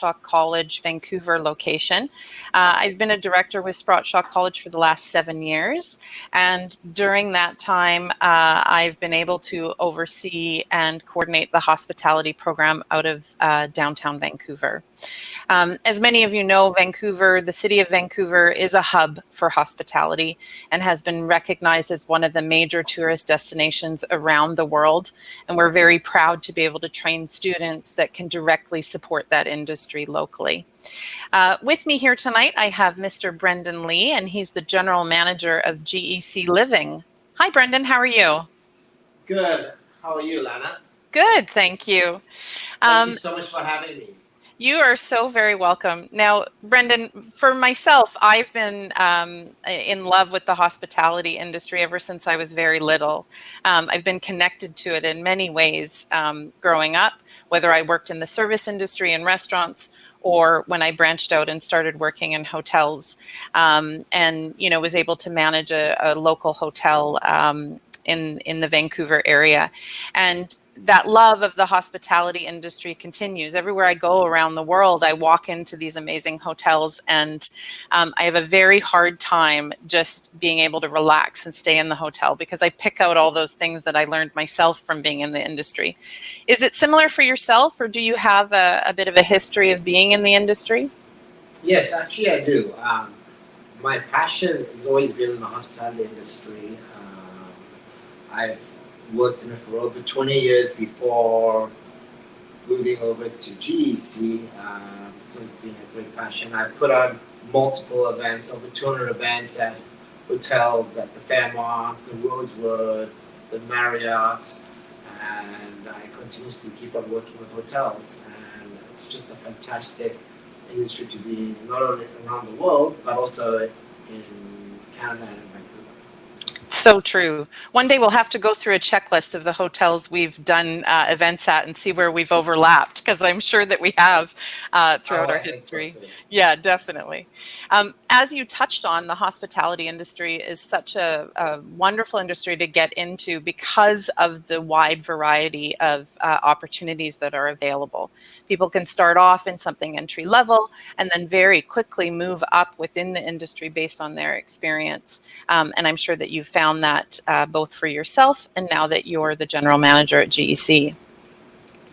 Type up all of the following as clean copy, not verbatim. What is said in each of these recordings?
Shaw College, Vancouver location. I've been a director with Sprott Shaw College for the last 7 years, and during that time, I've been able to oversee and coordinate the hospitality program out of downtown Vancouver. As many of you know, Vancouver, the city of Vancouver, is a hub for hospitality and has been recognized as one of the major tourist destinations around the world. And we're very proud to be able to train students that can directly support that industry locally. With me here tonight, I have Mr. Brendan Lee, and he's the General Manager of GEC Living. Hi, Brendan. How are you? Good. How are you, Lana? Good, thank you. Thank you so much for having me. You are so very welcome. Now, Brendan, for myself, I've been in love with the hospitality industry ever since I was very little. I've been connected to it in many ways growing up, whether I worked in the service industry in restaurants or when I branched out and started working in hotels, and was able to manage a local hotel in the Vancouver area. And that love of the hospitality industry continues. Everywhere I go around the world, I walk into these amazing hotels, and I have a very hard time just being able to relax and stay in the hotel because I pick out all those things that I learned myself from being in the industry. Is it similar for yourself, or do you have a bit of a history of being in the industry? Yes, actually I do. My passion has always been in the hospitality industry. I've worked in it for over 20 years before moving over to GEC. So it's been a great passion. I've put on multiple events, over 200 events at hotels, at the Fairmont, the Rosewood, the Marriott, and I continuously keep on working with hotels. And it's just a fantastic industry to be not only around the world, but also in Canada and Vancouver. So true. One day we'll have to go through a checklist of the hotels we've done events at and see where we've overlapped, because I'm sure that we have throughout our history. So yeah, definitely. As you touched on, the hospitality industry is such a wonderful industry to get into because of the wide variety of opportunities that are available. People can start off in something entry level and then very quickly move up within the industry based on their experience. And I'm sure that you've found that both for yourself and now that you're the general manager at GEC.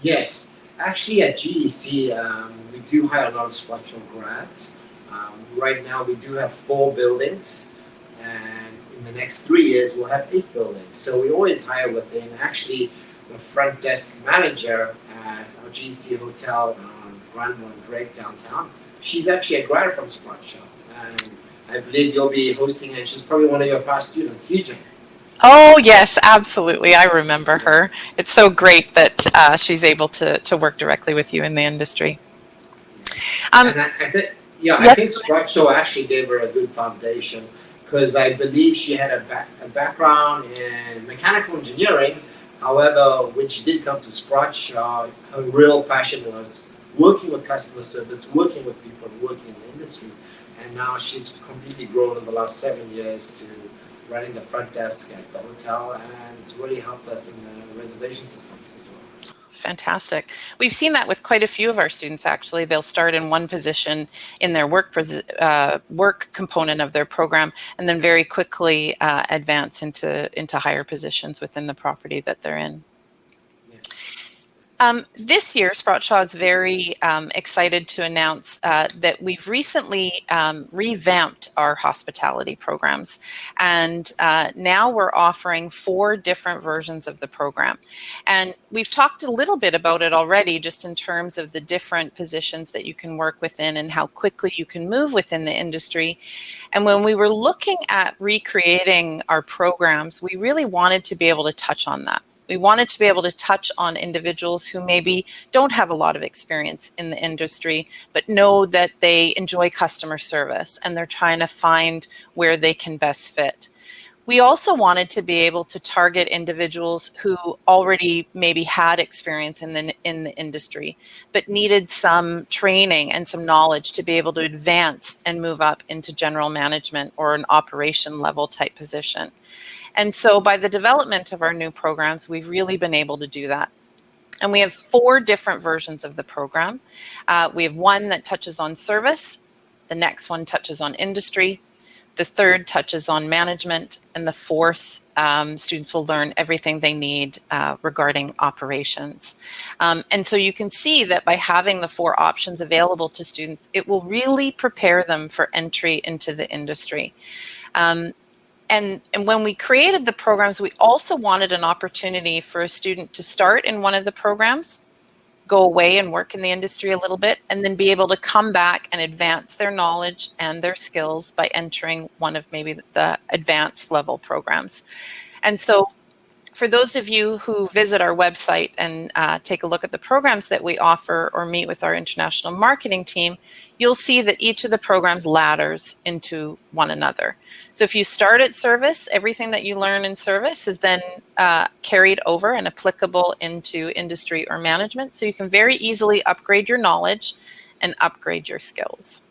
Yes, actually at GEC, we do hire a lot of Sprott Shaw grads. Right now we do have 4 buildings, and in the next 3 years we'll have 8 buildings. So we always hire within. Actually, the front desk manager at our GEC hotel on Granville and Drake downtown, she's actually a grad from Sprott Shaw. And I believe you'll be hosting, and she's probably one of your past students, Eugene. Oh, yes, absolutely. I remember her. It's so great that she's able to work directly with you in the industry. And I think Sprott Shaw actually gave her a good foundation, because I believe she had a background in mechanical engineering. However, when she did come to Sprott Shaw, her real passion was working with customer service, working with people, working in the industry. And now she's completely grown in the last 7 years to running the front desk at the hotel, and it's really helped us in the reservation systems as well. Fantastic. We've seen that with quite a few of our students, actually. They'll start in one position in their work component of their program and then very quickly advance into higher positions within the property that they're in. This year, Sprott Shaw is very excited to announce that we've recently revamped our hospitality programs. And now we're offering 4 different versions of the program. And we've talked a little bit about it already, just in terms of the different positions that you can work within and how quickly you can move within the industry. And when we were looking at recreating our programs, we really wanted to be able to touch on that. We wanted to be able to touch on individuals who maybe don't have a lot of experience in the industry, but know that they enjoy customer service and they're trying to find where they can best fit. We also wanted to be able to target individuals who already maybe had experience in the industry, but needed some training and some knowledge to be able to advance and move up into general management or an operation level type position. And so by the development of our new programs, we've really been able to do that. And we have 4 different versions of the program. We have one that touches on service, the next one touches on industry, the third touches on management, and the fourth, students will learn everything they need regarding operations. And so you can see that by having the 4 options available to students, it will really prepare them for entry into the industry. And when we created the programs, we also wanted an opportunity for a student to start in one of the programs, go away and work in the industry a little bit, and then be able to come back and advance their knowledge and their skills by entering one of maybe the advanced level programs. And so for those of you who visit our website and take a look at the programs that we offer or meet with our international marketing team, you'll see that each of the programs ladders into one another. So if you start at service, everything that you learn in service is then carried over and applicable into industry or management. So you can very easily upgrade your knowledge and upgrade your skills.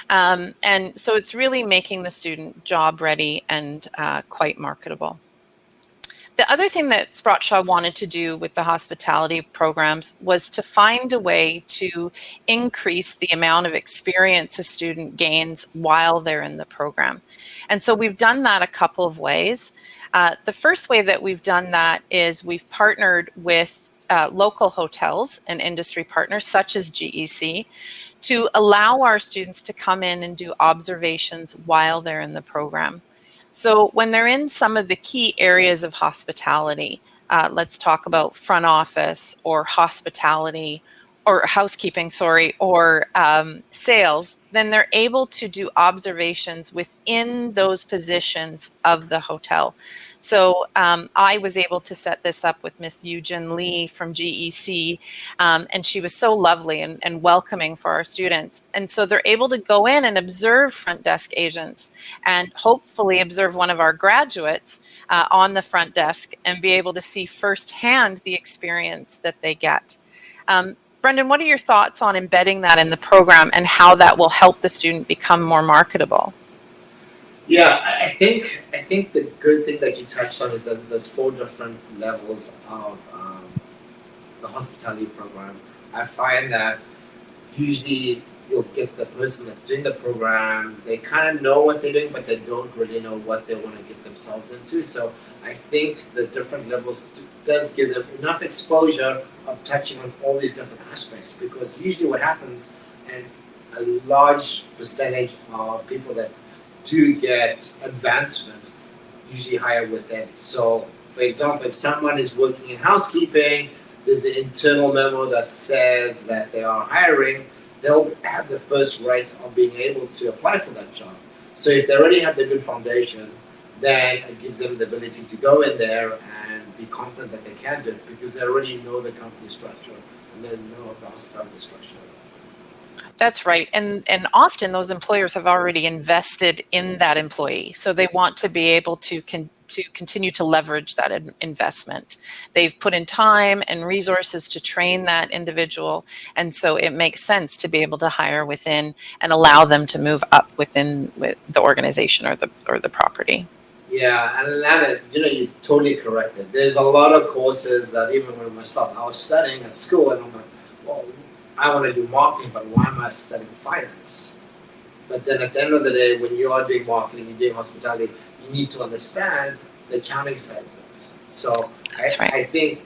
And so it's really making the student job ready and quite marketable. The other thing that Sprott Shaw wanted to do with the hospitality programs was to find a way to increase the amount of experience a student gains while they're in the program. And so we've done that a couple of ways. The first way that we've done that is we've partnered with local hotels and industry partners such as GEC to allow our students to come in and do observations while they're in the program. So when they're in some of the key areas of hospitality, let's talk about front office or hospitality or housekeeping, or sales, then they're able to do observations within those positions of the hotel. So I was able to set this up with Miss Yujin Lee from GEC, and she was so lovely and welcoming for our students. And so they're able to go in and observe front desk agents and hopefully observe one of our graduates on the front desk and be able to see firsthand the experience that they get. Brendan, what are your thoughts on embedding that in the program and how that will help the student become more marketable? Yeah, I think the good thing that you touched on is that there's 4 different levels of the hospitality program. I find that usually you'll get the person that's doing the program, they kind of know what they're doing, but they don't really know what they want to get themselves into. So I think the different levels does give them enough exposure of touching on all these different aspects, because usually what happens, and a large percentage of people that do get advancement usually hire within. So for example, if someone is working in housekeeping, there's an internal memo that says that they are hiring, they'll have the first right of being able to apply for that job. So if they already have the good foundation, then it gives them the ability to go in there and be confident that they can do it, because they already know the company structure and they know the hospitality structure. That's right. And often those employers have already invested in that employee. So they want to be able to continue to leverage that investment. They've put in time and resources to train that individual. And so it makes sense to be able to hire within and allow them to move up within with the organization or the property. Yeah, and Lana, you're totally correct. There's a lot of courses that even when myself, I was studying at school, and I'm like, well, I want to do marketing, but why am I studying finance? But then at the end of the day, when you are doing marketing, you're doing hospitality, you need to understand the accounting side of things. So I think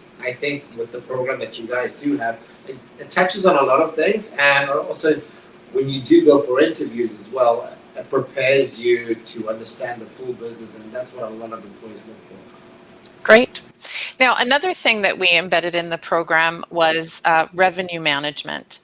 with the program that you guys do have, it touches on a lot of things, and also when you do go for interviews as well, it prepares you to understand the full business, and that's what a lot of employees look for. Great. Now, another thing that we embedded in the program was revenue management,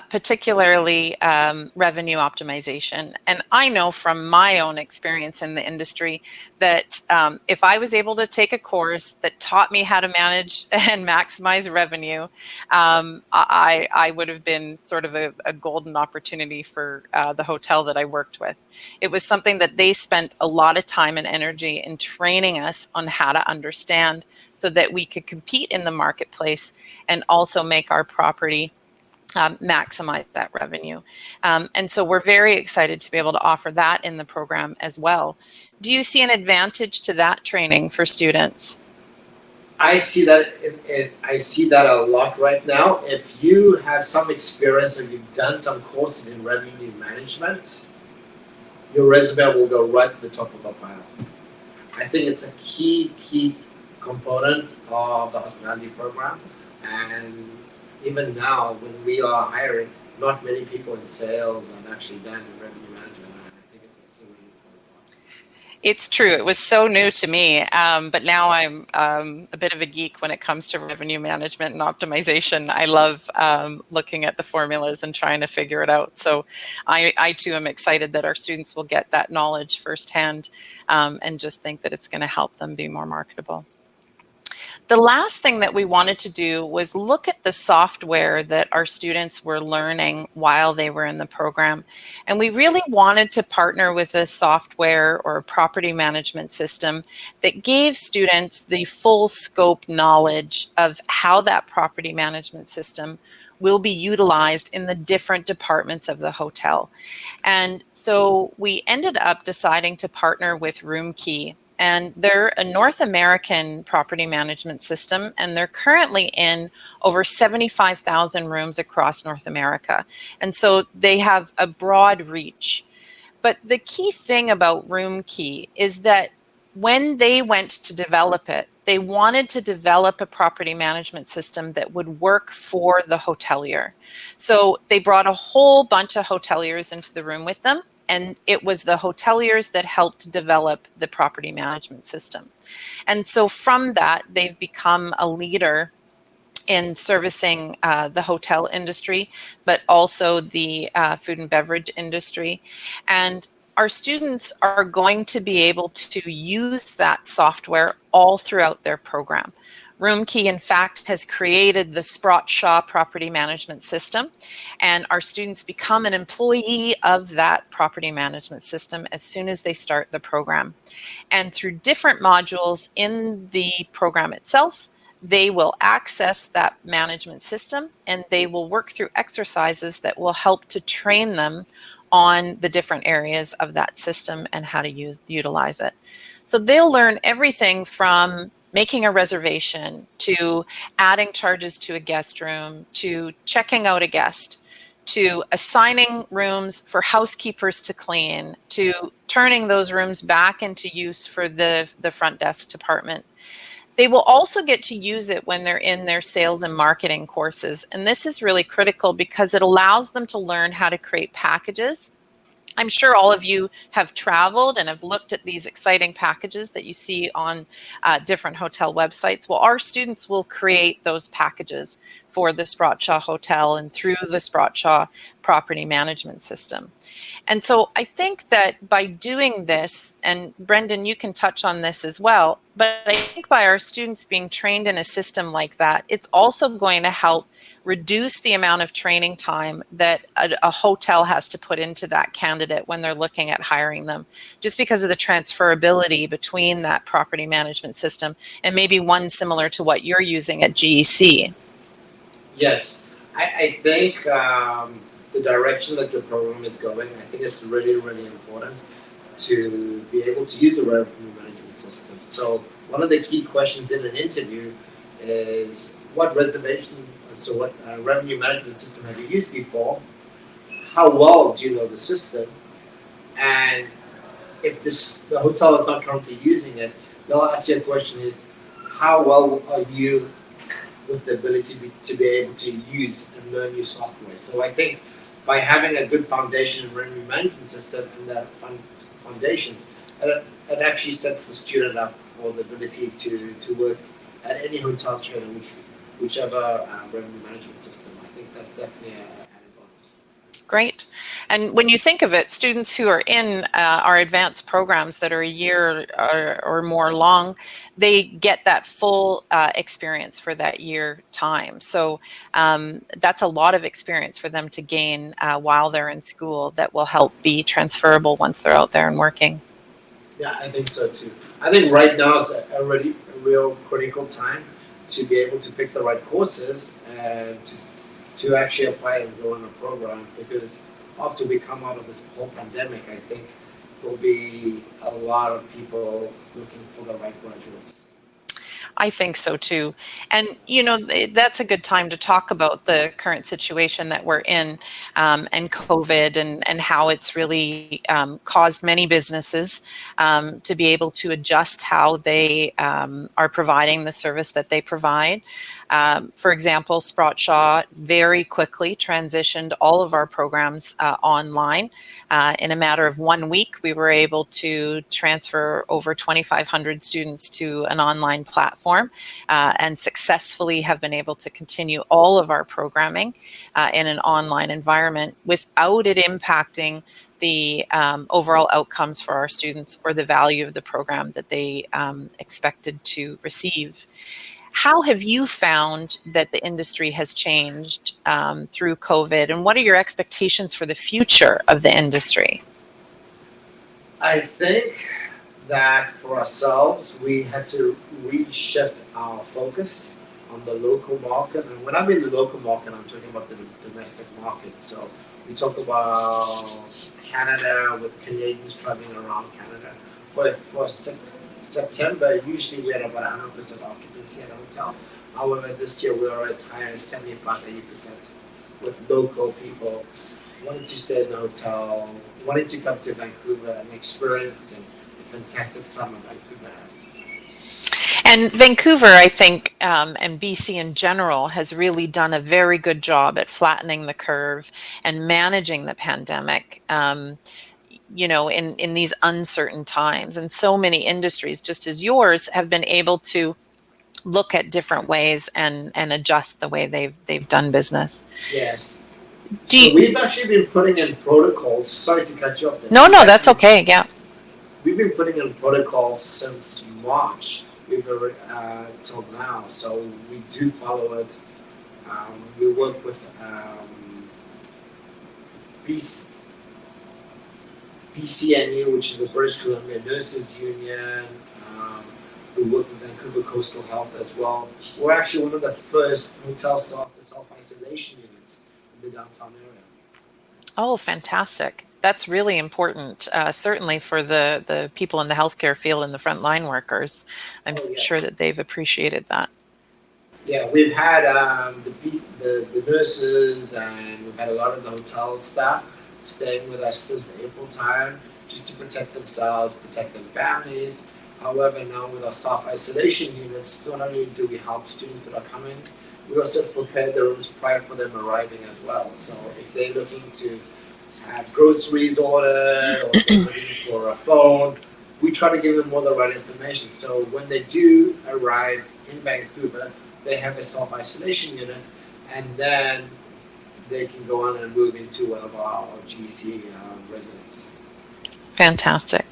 particularly revenue optimization. And I know from my own experience in the industry that if I was able to take a course that taught me how to manage and maximize revenue, I would have been sort of a golden opportunity for the hotel that I worked with. It was something that they spent a lot of time and energy in training us on how to understand, so that we could compete in the marketplace and also make our property maximize that revenue. And so we're very excited to be able to offer that in the program as well. Do you see an advantage to that training for students? I see that I see that a lot right now. If you have some experience or you've done some courses in revenue management, your resume will go right to the top of the pile. I think it's a key component of the hospitality program, and even now when we are hiring, not many people in sales are actually done in revenue management. And I think it's a really important part. It's true. It was so new to me, but now I'm a bit of a geek when it comes to revenue management and optimization. I love looking at the formulas and trying to figure it out. So I too am excited that our students will get that knowledge firsthand, and just think that it's going to help them be more marketable. The last thing that we wanted to do was look at the software that our students were learning while they were in the program. And we really wanted to partner with a software or a property management system that gave students the full scope knowledge of how that property management system will be utilized in the different departments of the hotel. And so we ended up deciding to partner with RoomKey. And they're a North American property management system, and they're currently in over 75,000 rooms across North America. And so they have a broad reach. But the key thing about RoomKey is that when they went to develop it, they wanted to develop a property management system that would work for the hotelier. So they brought a whole bunch of hoteliers into the room with them, and it was the hoteliers that helped develop the property management system. And so from that, they've become a leader in servicing the hotel industry, but also the food and beverage industry. And our students are going to be able to use that software all throughout their program. RoomKey, in fact, has created the Sprott Shaw property management system, and our students become an employee of that property management system as soon as they start the program. And through different modules in the program itself, they will access that management system, and they will work through exercises that will help to train them on the different areas of that system and how to utilize it. So they'll learn everything from making a reservation, to adding charges to a guest room, to checking out a guest, to assigning rooms for housekeepers to clean, to turning those rooms back into use for the front desk department. They will also get to use it when they're in their sales and marketing courses. And this is really critical because it allows them to learn how to create packages. I'm sure all of you have traveled and have looked at these exciting packages that you see on different hotel websites. Well, our students will create those packages for the Sprott Shaw Hotel and through the Sprott Shaw property management system. And so I think that by doing this, and Brendan, you can touch on this as well, but I think by our students being trained in a system like that, it's also going to help reduce the amount of training time that a hotel has to put into that candidate when they're looking at hiring them, just because of the transferability between that property management system and maybe one similar to what you're using at GEC. Yes, I think the direction that your program is going, I think it's really, really important to be able to use the revenue management system. So one of the key questions in an interview is what revenue management system have you used before? How well do you know the system? And if the hotel is not currently using it, they'll ask you a question is, how well are you with the ability to be able to use and learn new software? So I think by having a good foundation in revenue management system and the foundations, it actually sets the student up for the ability to work at any hotel chain, whichever revenue management system. I think that's definitely an added bonus. Great. And when you think of it, students who are in our advanced programs that are a year or more long, they get that full experience for that year time. So that's a lot of experience for them to gain while they're in school that will help be transferable once they're out there and working. Yeah, I think so too. I think right now is already a real critical time to be able to pick the right courses and to actually apply and go in a program, because after we come out of this whole pandemic, I think there'll be a lot of people looking for the right graduates. I think so too. And, that's a good time to talk about the current situation that we're in, and COVID, and how it's really caused many businesses to be able to adjust how they are providing the service that they provide. For example, Sprott Shaw very quickly transitioned all of our programs online. In a matter of 1 week, we were able to transfer over 2,500 students to an online platform, and successfully have been able to continue all of our programming in an online environment without it impacting the overall outcomes for our students or the value of the program that they expected to receive. How have you found that the industry has changed through COVID, and what are your expectations for the future of the industry? I think that for ourselves, we had to reshift our focus on the local market. And when I mean the local market, I'm talking about the domestic market. So we talk about Canada, with Canadians traveling around Canada. For September, usually we had about 100% occupancy at a hotel. However, this year we are as high as 75-80% with local people wanting to stay in the hotel, wanting to come to Vancouver and experience the fantastic summer Vancouver has. And Vancouver, I think, and BC in general, has really done a very good job at flattening the curve and managing the pandemic. In these uncertain times, and so many industries, just as yours, have been able to look at different ways and adjust the way they've done business. Yes. So we've actually been putting in protocols. Sorry to cut you off there. No, that's okay. Yeah. We've been putting in protocols since March. We've till now, so we do follow it. We work with PCNU, which is the British Columbia Nurses Union. We work with Vancouver Coastal Health as well. We're actually one of the first hotels to offer self-isolation units in the downtown area. Oh, fantastic. That's really important, certainly for the people in the healthcare field and the frontline workers. I'm sure that they've appreciated that. Yeah, we've had the nurses, and we've had a lot of the hotel staff staying with us since April time, just to protect themselves, protect their families. However, now with our self-isolation units, not only do we help students that are coming, we also prepare the rooms prior for them arriving as well. So if they're looking to have groceries ordered, or if they're looking for a phone, we try to give them all the right information. So when they do arrive in Vancouver, they have a self-isolation unit, and then they can go on and move into one of our GC residents. Fantastic.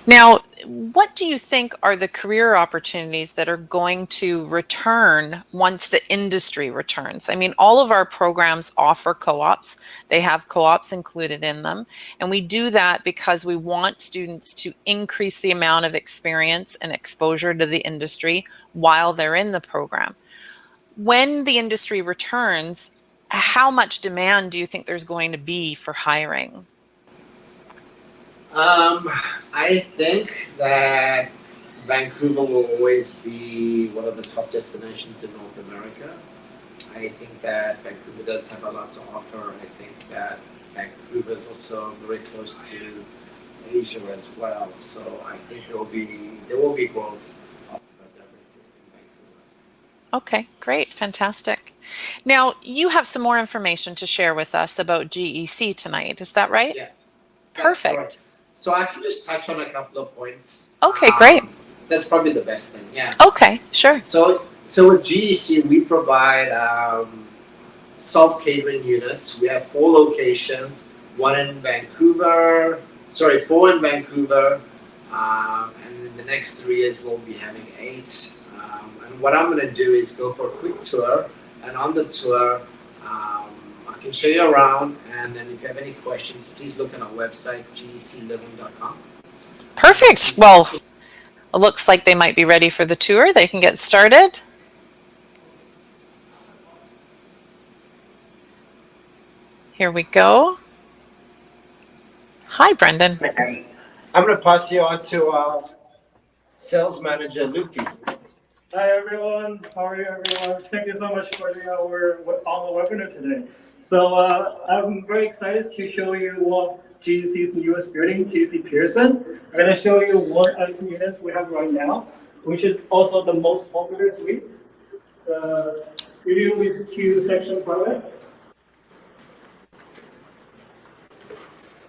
Now, what do you think are the career opportunities that are going to return once the industry returns? I mean, all of our programs offer co-ops. They have co-ops included in them. And we do that because we want students to increase the amount of experience and exposure to the industry while they're in the program. When the industry returns, how much demand do you think there's going to be for hiring? I think that Vancouver will always be one of the top destinations in North America. I think that Vancouver does have a lot to offer. I think that Vancouver is also very close to Asia as well. So I think there will be growth in Vancouver. Okay, great, fantastic. Now, you have some more information to share with us about GEC tonight. Is that right? Yeah. Perfect. So I can just touch on a couple of points. Okay, great. That's probably the best thing, yeah. Okay, sure. So with GEC, we provide self-catering units. We have 4 locations, four in Vancouver, and in the next 3 years we'll be having 8. And what I'm going to do is go for a quick tour, and on the tour, I can show you around, and then if you have any questions, please look on our website, gecliving.com. Perfect. Well, it looks like they might be ready for the tour. They can get started. Here we go. Hi, Brendan. I'm going to pass you on to our sales manager, Luffy. Hi everyone, how are you everyone? Thank you so much for our on the webinar today. So I'm very excited to show you one GEC's newest building, GEC Pearson. I'm going to show you one of the units we have right now, which is also the most popular suite. Studio with two section private.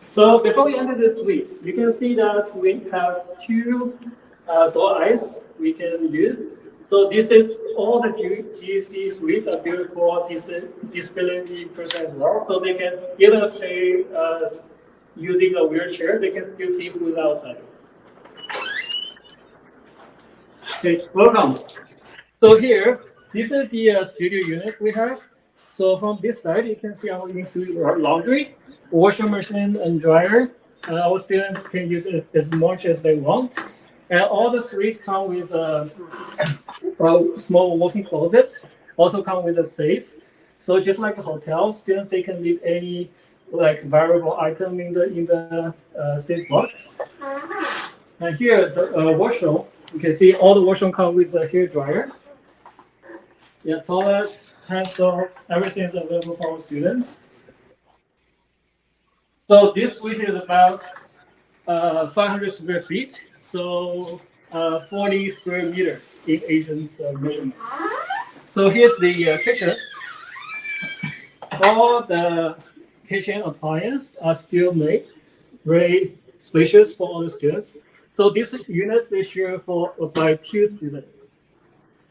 So before we enter the suite, you can see that we have two door eyes we can use. So this is all the GEC suites are built for disability person as well. So they can, even if they using a wheelchair, they can still see who's outside. Okay, welcome. So here, this is the studio unit we have. So from this side, you can see our in-suite laundry, washing machine, and dryer. Our students can use it as much as they want. And all the suites come with a small walk-in closet. Also come with a safe. So just like a hotel, students they can leave any like valuable item in the safe box. And here the washroom, you can see all the washroom come with a hair dryer. Yeah, toilet, hand soap, everything is available for our students. So this suite is about 500 square feet, so 40 square meters in Asian measurement. So here's the kitchen. All the kitchen appliances are still made, very spacious for all the students. So this unit is shared by 2 students.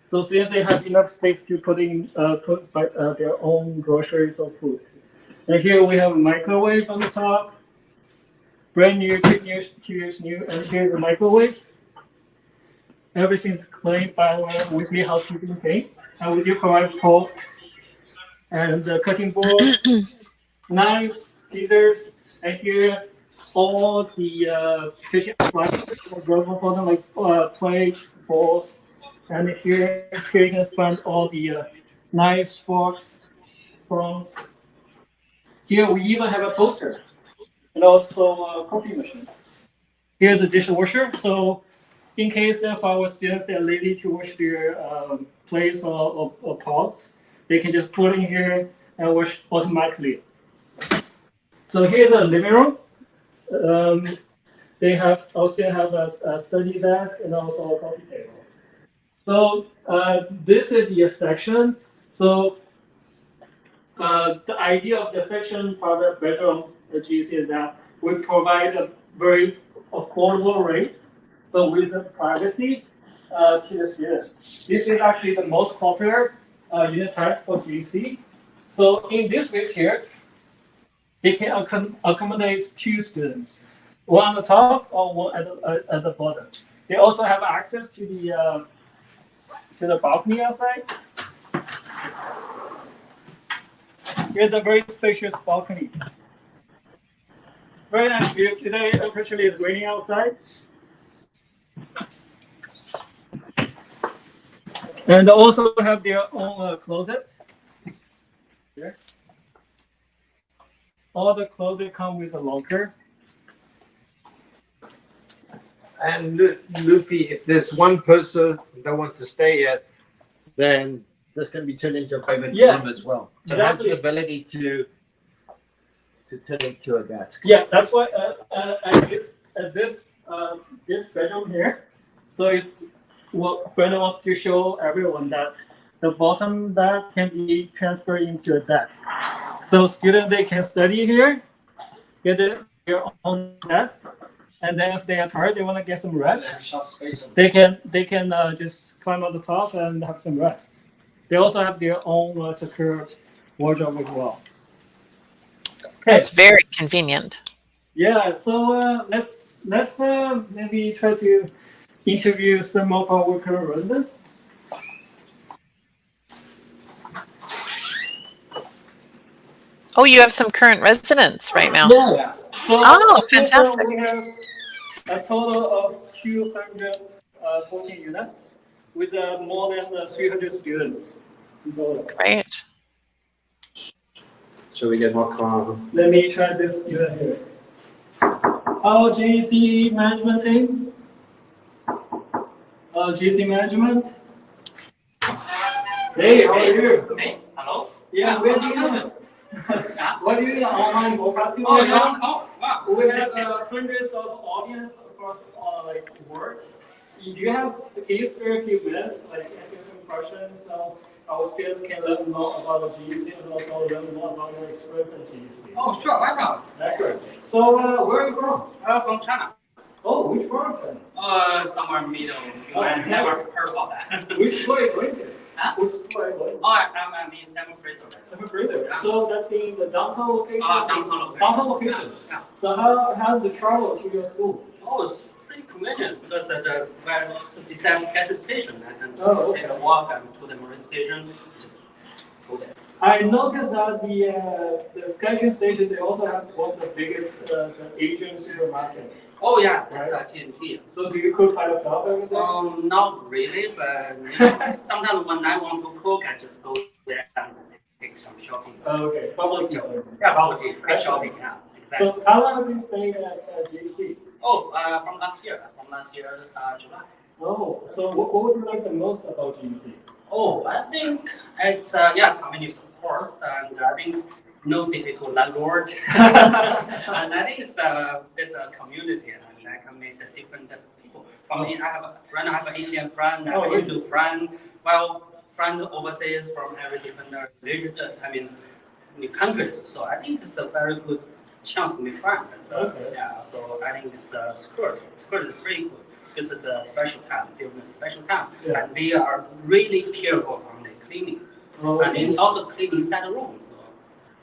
So students they have enough space to put their own groceries or food. And here we have a microwave on the top, brand new, 2 years new, and here's the microwave. Everything's cleaned by our weekly housekeeping team, and we do provide fork and cutting board, knives, scissors, and here all the kitchen appliances available for them, like plates, bowls, and here you can find all the knives, forks, spoons. Here we even have a toaster and also a coffee machine. Here's a dishwasher. So in case if our students are lazy to wash their plates or pots, they can just put it in here and wash automatically. So here's a living room. They have also have a study desk and also a coffee table. So this is the section. So the idea of the section private bedroom at GC is that we provide a very affordable rates, but with the privacy to the students. This is actually the most popular unit type for GC. So in this case here, they can accommodate 2 students, one on the top or one at the bottom. They also have access to the balcony outside. Here's a very spacious balcony. Very nice view. Today, unfortunately, it's raining outside. And they also have their own closet. Here. All the closet come with a locker. And Luffy, if there's one person that wants to stay here, then this can be turned into a private room as well. So exactly. It has the ability to turn into a desk. Yeah, that's why at this bedroom here. So it's what Brandon wants to show everyone that the bottom bed can be transferred into a desk. So students they can study here, get their own desk, and then if they are tired, they want to get some rest. They can just climb on the top and have some rest. They also have their own secured wardrobe as well. That's very convenient. Yeah, so let's maybe try to interview some of our current residents. Oh, you have some current residents right now. Yes. So fantastic. We have a total of 214 units with more than 300 students. Great. Shall we get more calm? Let me try this unit here. Our GC management team. GC management. Hey, how are you? Hey, hello. Yeah, we're doing what do you online broadcasting? Oh, yeah. Wow. We have hundreds of audience across like world. Do you have can you spare a few minutes, like answer some questions so our students can learn more about GEC and also learn more about your experience at GEC? Oh, sure, why not? Excellent. So where are you from? From China. Oh, which part of China? Somewhere middle. You Oh, might never nice. heard about that. Which school are you going to? Huh? Which school are you going to? Oh, I'm in San Francisco. Seventh grader. So that's in the downtown location? Downtown location. Downtown location. Yeah. So how's the travel to your school? Oh, it's pretty convenient because besides scheduled station, I can Oh, just take okay. a walk and to the Marine station, just go there. I noticed that the Skytrain station, they also have one of the biggest the Asian supermarket. Oh yeah, that's Right. TNT. So do you cook by yourself every day? Not really, but you know, sometimes when I want to cook, I just go there and take some shopping. Okay, public shopping. Yeah, probably free shopping. Yeah, exactly. So how long have you stayed at GC? Oh, from last year, July. Oh, so what would you like the most about GC? Oh, I think it's convenience of course, and I think no difficult landlord, and I think it's there's a community, and I can meet the different people. For me, I have an Indian friend, I have a Hindu friend, friend overseas from every different religion, countries. So I think it's a very good chance to meet friends. So, Okay. yeah, so I think it's Sprott. Sprott is pretty good. Because it's a special time, different special time, Yeah. and they are really careful on the cleaning, and they also clean inside the room, so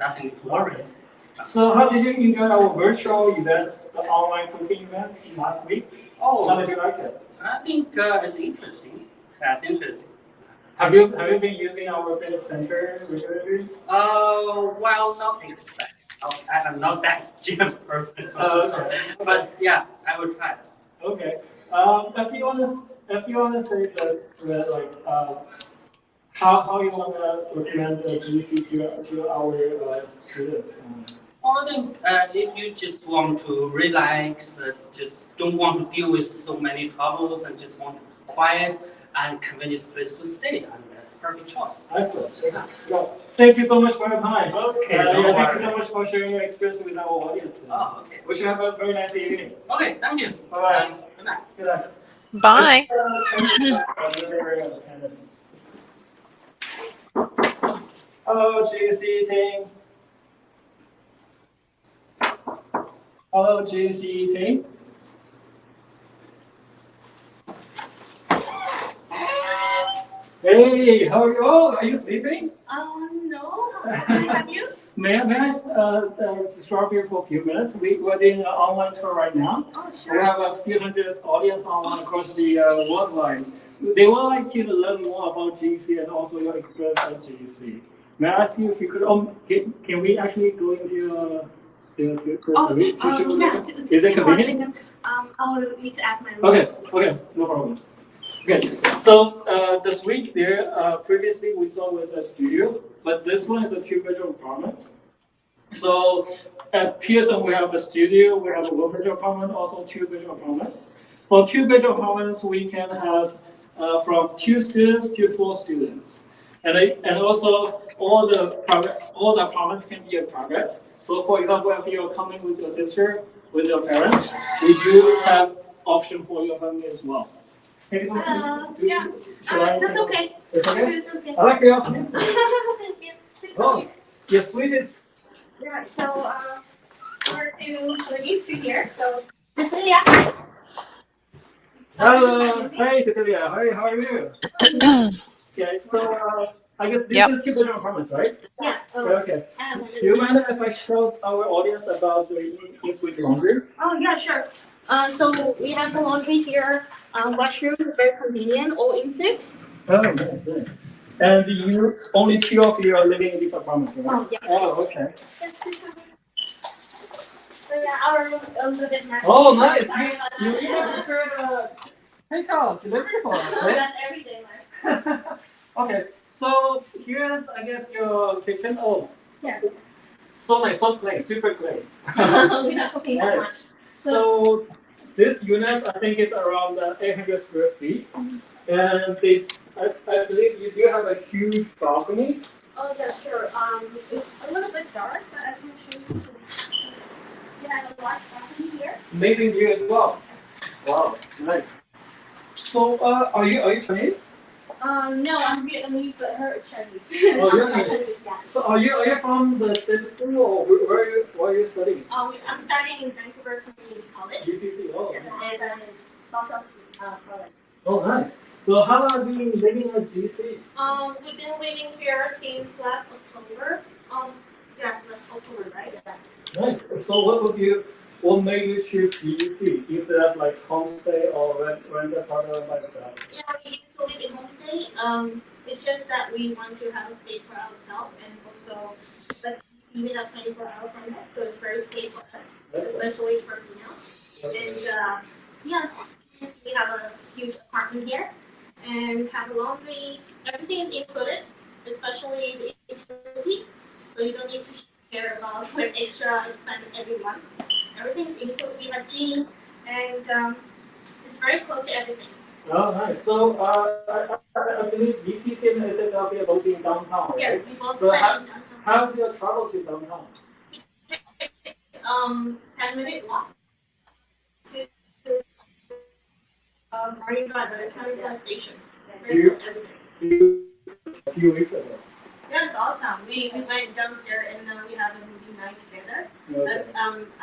nothing to worry. Okay. So how did you enjoy our virtual events, the online cooking events last week? How Oh, did you like it? I think it's interesting. That's interesting. Have you been using our fitness center regularly? Well, not exactly. I'm not that gym person, Okay. but yeah, I will try. Okay. If you wanna say that like how you wanna recommend the GC to our students? I think if you just want to relax, just don't want to deal with so many troubles, and just want quiet and convenient place to stay, and that's a perfect choice. Excellent. Yeah. Thank you so much for your time. Okay, Yeah, no thank you worries. so much for sharing your experience with our audience. Oh, okay. Wish you have a very nice evening. Okay, thank you. Bye-bye. Good night. Good night. Bye. Hello, GC team. Hello, GC team. Hey, how are you? Oh, are you sleeping? No. Have you? May I disrupt you for a few minutes? We're doing an online tour right now. Oh, We sure. have a few hundred audience online across the worldwide. They would like you to learn more about GC and also your experience at GC. May I ask you if you could, can we actually go into the suite? Yeah. Is it convenient? I will need to ask my room. Okay, no problem. Okay, so the suite there, previously we saw was a studio, but this one is a two-bedroom apartment. So at Pearson, we have a studio, we have a one-bedroom apartment, also two-bedroom apartments. For two-bedroom apartments, we can have from 2 students to 4 students. And also all the apartments can be a private. So for example, if you're coming with your sister, with your parents, we do have option for your family as well. Thank you so much. Yeah. That's okay. It's okay? It's okay. I like your option. Thank you. It's Oh, okay. your suite is. Yeah, so we're to leave to here. So Cecilia. Hello, hey Cecilia, hi, how are you? Okay, so I guess these Yep. are two-bedroom apartments, right? Yes. Okay. Do you mind if I show our audience about the in-suite laundry? Oh yeah, sure. So we have the laundry here. Washroom is very convenient, all inside. Oh, nice. And you only 2 of you are living in this apartment, right? Oh yeah. Oh, okay. So yeah, our room is a little bit nice. Oh, nice. You even prepared a takeout delivery for us, right? That's every day, right? Okay, so here's, I guess, your kitchen. Oh, Yes. so nice, so clean, super clean. We're not cooking that much. So this unit, I think it's around 800 square feet. And I believe you do have a huge balcony. Oh, yeah, sure. It's a little bit dark, but I can show you. You have a large balcony here. Amazing view as well. Wow, nice. So, are you Chinese? No, I'm Vietnamese, but her Chinese. Oh, you're I'm Chinese. yeah. So, are you from the same school, or where are you studying? I'm studying in Vancouver Community College. GCC. Oh, And then it's Sprott Shaw College. oh, nice. So, how long have you been living at GC? We've been living here since last October. Yes, last October, right? Yeah. Nice. So, what made you choose GC instead of like homestay or rent apartment like that? Yeah, we used to live in homestay. It's just that we want to have a space for ourselves and also like even a 24-hour from us, so it's very safe for us, especially for females. And yeah, we have a huge apartment here and have a laundry. Everything is included, especially the utility. So you don't need to care about like extra expense every month. Everything is included. We have gym and it's very close to everything. Oh, nice. So, I believe VPC and SSLC are both in downtown, right? Yes, we both So study in downtown. how do you travel to downtown? 10-minute walk to Marine Drive, the county gas station. Very close to everything. A few weeks ago. That's awesome. We went downstairs and we have a movie night together. Okay.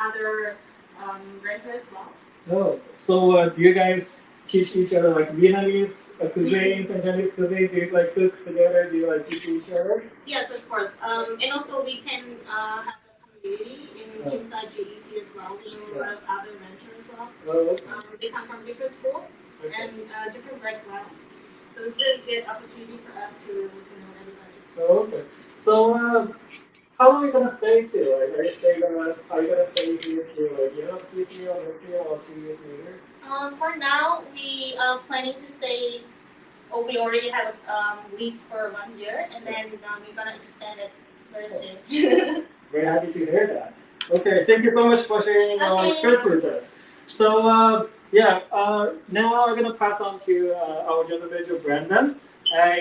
Other renters as well. Oh, so do you guys teach each other like Vietnamese cuisines and Chinese cuisine? Do you like cook together? Do you like teach each other? Yes, of course. And also we can have a community inside UEC as well. We know a lot of other mentors as well. Oh, okay. They come from different schools and different backgrounds. So it's a really good opportunity for us to know everybody. Oh, okay. So how long are you gonna stay till? Like, are you gonna stay here till like this year or next year or 2 years later? For now, we are planning to stay. Oh, we already have a lease for 1 year, and then we're gonna extend it very soon. Very happy to hear that. Okay, thank you so much for sharing your experience with us. So now I'm gonna pass on to our general manager Brandon.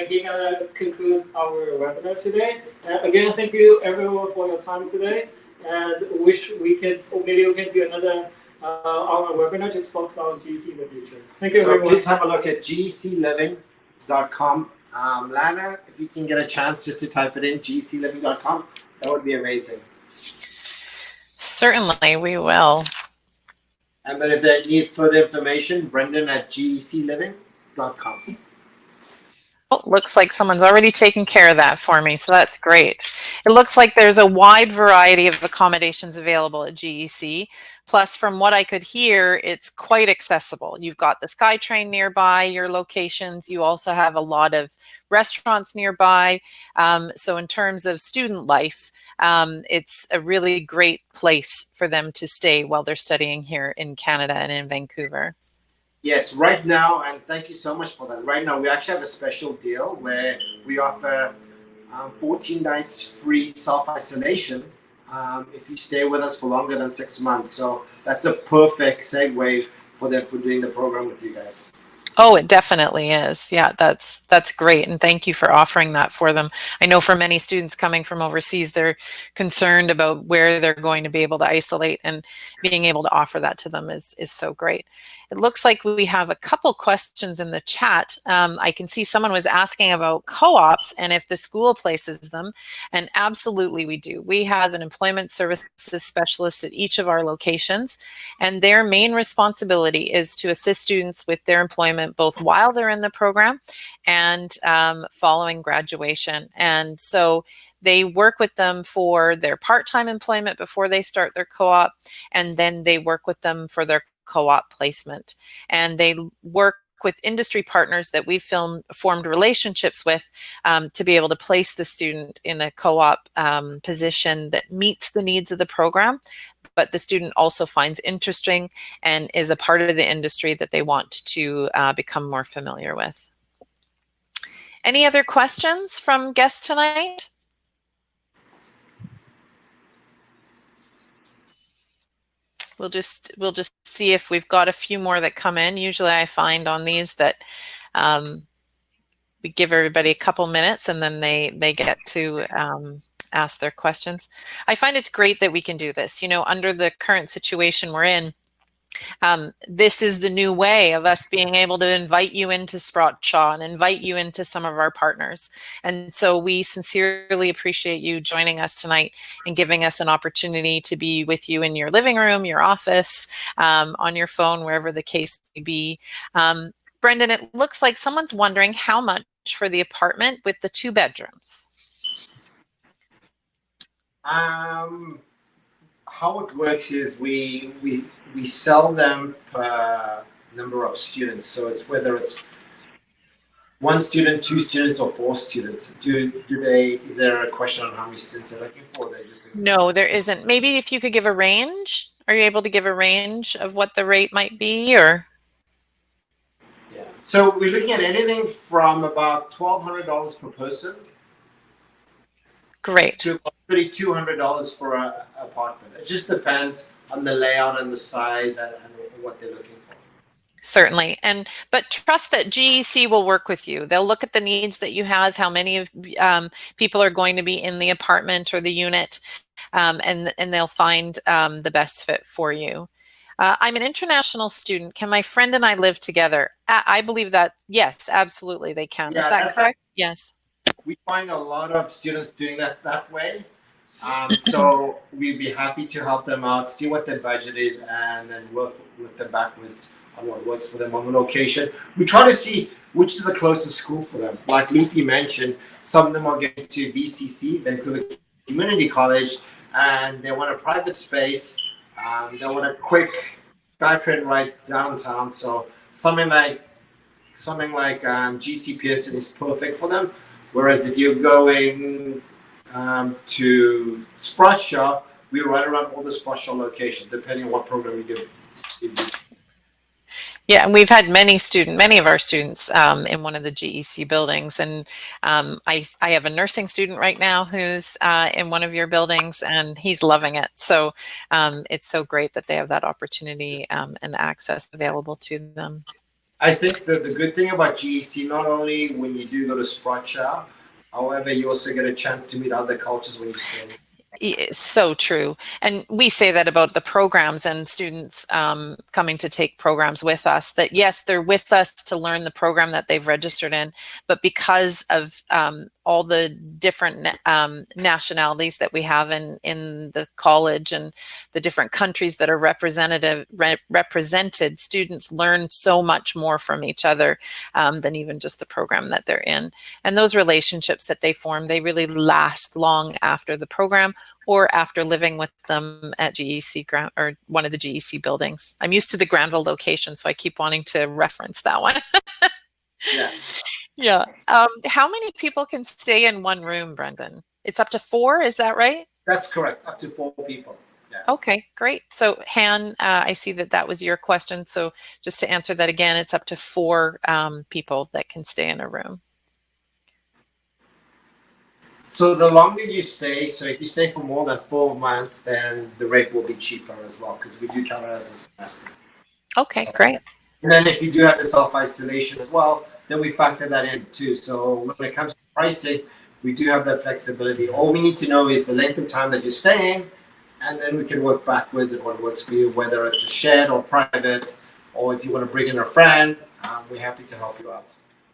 He's gonna conclude our webinar today. Again, thank you everyone for your time today, and wish we can do another our webinar just focus on GC in the future. Thank you, So everyone. please have a look at gcliving.com. Lana, if you can get a chance just to type it in, gcliving.com, that would be amazing. Certainly, we will. And then if they need further information, Brendan at gcliving.com. Oh, looks like someone's already taken care of that for me, so that's great. It looks like there's a wide variety of accommodations available at GEC. Plus, from what I could hear, it's quite accessible. You've got the SkyTrain nearby your locations. You also have a lot of restaurants nearby. So in terms of student life, it's a really great place for them to stay while they're studying here in Canada and in Vancouver. Yes, right now, and thank you so much for that. Right now, we actually have a special deal where we offer 14 nights free self-isolation if you stay with us for longer than 6 months. So that's a perfect segue for them for doing the program with you guys. Oh, it definitely is. Yeah, that's great. And thank you for offering that for them. I know for many students coming from overseas, they're concerned about where they're going to be able to isolate, and being able to offer that to them is so great. It looks like we have a couple questions in the chat. I can see someone was asking about co-ops and if the school places them, and absolutely we do. We have an employment services specialist at each of our locations, and their main responsibility is to assist students with their employment both while they're in the program and following graduation. And so they work with them for their part-time employment before they start their co-op, and then they work with them for their co-op placement. And they work with industry partners that we've formed relationships with to be able to place the student in a co-op position that meets the needs of the program, but the student also finds interesting and is a part of the industry that they want to become more familiar with. Any other questions from guests tonight? We'll just see if we've got a few more that come in. Usually I find on these that we give everybody a couple minutes and then they get to ask their questions. I find it's great that we can do this. You know, under the current situation we're in, this is the new way of us being able to invite you into Sprott Shaw and invite you into some of our partners. And so we sincerely appreciate you joining us tonight and giving us an opportunity to be with you in your living room, your office, on your phone, wherever the case may be. Brendan, it looks like someone's wondering how much for the apartment with the 2 bedrooms. How it works is we sell them per number of students. So it's whether it's 1 student, 2 students, or 4 students. Is there a question on how many students they're looking for? No, there isn't. Maybe if you could give a range. Are you able to give a range of what the rate might be, or? Yeah. So we're looking at anything from about $1,200 per person. Great. To about $3,200 for an apartment. It just depends on the layout and the size and what they're looking for. Certainly. But trust that GEC will work with you. They'll look at the needs that you have, how many of people are going to be in the apartment or the unit, and they'll find the best fit for you. I'm an international student. Can my friend and I live together? I believe that, yes, absolutely they can. Yeah, is that correct? Yes. We find a lot of students doing that way. So we'd be happy to help them out, see what their budget is, and then work with them backwards on what works for them on the location. We try to see which is the closest school for them. Like Lucy mentioned, some of them are getting to VCC, Vancouver Community College, and they want a private space. They want a quick SkyTrain ride downtown. So something like GC Pearson is perfect for them. Whereas if you're going to Sprott Shaw, we run around all the Sprott Shaw locations, depending on what program you do. Yeah, and we've had many of our students in one of the GEC buildings, and I have a nursing student right now who's in one of your buildings, and he's loving it. So it's so great that they have that opportunity and access available to them. I think the good thing about GEC, not only when you do go to Sprott Shaw, however, you also get a chance to meet other cultures when you stay. It's so true. And we say that about the programs and students coming to take programs with us, that yes, they're with us to learn the program that they've registered in, but because of all the different nationalities that we have in the college and the different countries that are represented, students learn so much more from each other than even just the program that they're in. And those relationships that they form, they really last long after the program or after living with them at GEC or one of the GEC buildings. I'm used to the Granville location, so I keep wanting to reference that one. Yeah. Yeah. How many people can stay in one room, Brendan? It's up to 4, is that right? That's correct. Up to 4 people. Yeah. Okay, great. So Han, I see that was your question. So just to answer that again, it's up to 4 people that can stay in a room. So the longer you stay, so if you stay for more than 4 months, then the rate will be cheaper as well, because we do count it as a semester. Okay, great. And then if you do have the self-isolation as well, then we factor that in too. So when it comes to pricing, we do have that flexibility. All we need to know is the length of time that you're staying, and then we can work backwards at what works for you, whether it's a shared or private, or if you want to bring in a friend, we're happy to help you out.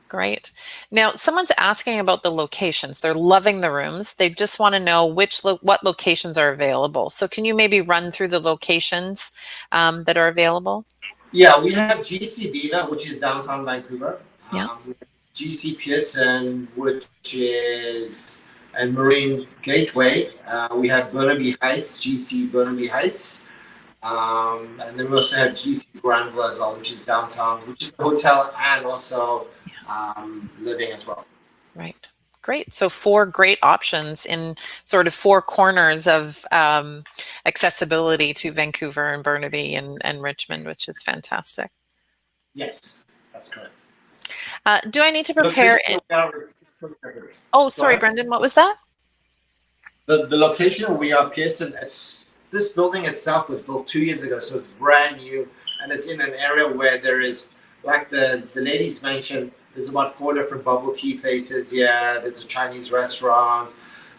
Great. Now, someone's asking about the locations. They're loving the rooms. They just want to know what locations are available. So can you maybe run through the locations that are available? Yeah, we have GC Viva, which is downtown Vancouver. Yeah. GC Pearson, which is and Marine Gateway. We have Burnaby Heights, GC Burnaby Heights. And then we also have GC Granville as well, which is downtown, which is the hotel and also living as well. Right. Great. So 4 great options in sort of 4 corners of accessibility to Vancouver and Burnaby and Richmond, which is fantastic. Yes, that's correct. Do I need to prepare? Oh, sorry, Brendan, what was that? The location we are Pearson, this building itself was built 2 years ago, so it's brand new, and it's in an area where there is, like the ladies mentioned, There's about 4 different bubble tea places here. There's a Chinese restaurant.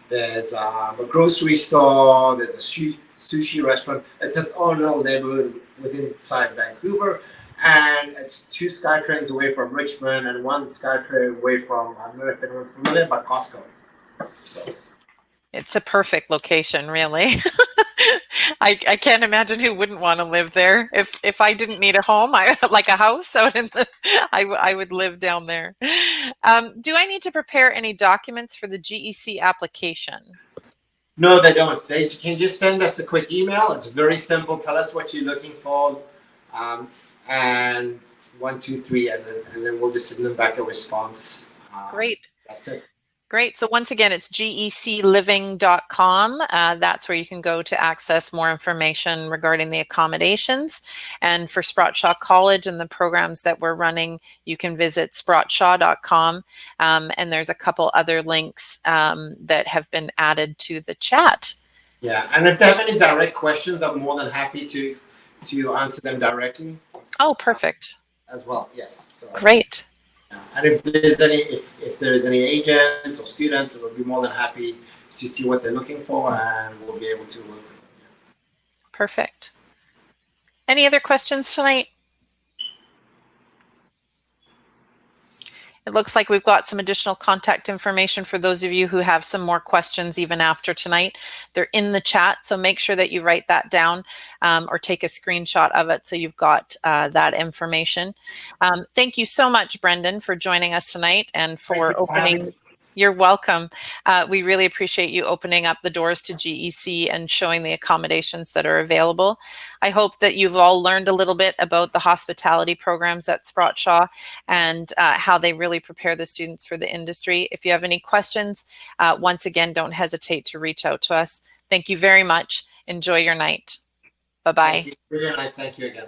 There's a grocery store. There's a sushi restaurant. It's its own little neighborhood inside Vancouver. And it's 2 SkyTrains away from Richmond and 1 SkyTrain away from, I don't know if anyone's familiar, but Costco. So. It's a perfect location, really. I can't imagine who wouldn't want to live there. If I didn't need a home, like a house out in the, I would live down there. Do I need to prepare any documents for the GEC application? No, they don't. They can just send us a quick email. It's very simple. Tell us what you're looking for, and 1, 2, 3, and then we'll just send them back a response. Great. That's it. Great. So once again, it's gecliving.com. That's where you can go to access more information regarding the accommodations. And for Sprott Shaw College and the programs that we're running, you can visit sprottshaw.com. And there's a couple other links that have been added to the chat. Yeah, and if they have any direct questions, I'm more than happy to answer them directly. Oh, perfect. As well, yes. So, great. And if there's any agents or students, we'll be more than happy to see what they're looking for, and we'll be able to work with them. Perfect. Any other questions tonight? It looks like we've got some additional contact information for those of you who have some more questions even after tonight. They're in the chat, so make sure that you write that down or take a screenshot of it so you've got that information. Thank you so much, Brendan, for joining us tonight and for opening. You're welcome. We really appreciate you opening up the doors to GEC and showing the accommodations that are available. I hope that you've all learned a little bit about the hospitality programs at Sprott Shaw and how they really prepare the students for the industry. If you have any questions, once again, don't hesitate to reach out to us. Thank you very much. Enjoy your night. Bye-bye. Thank you again.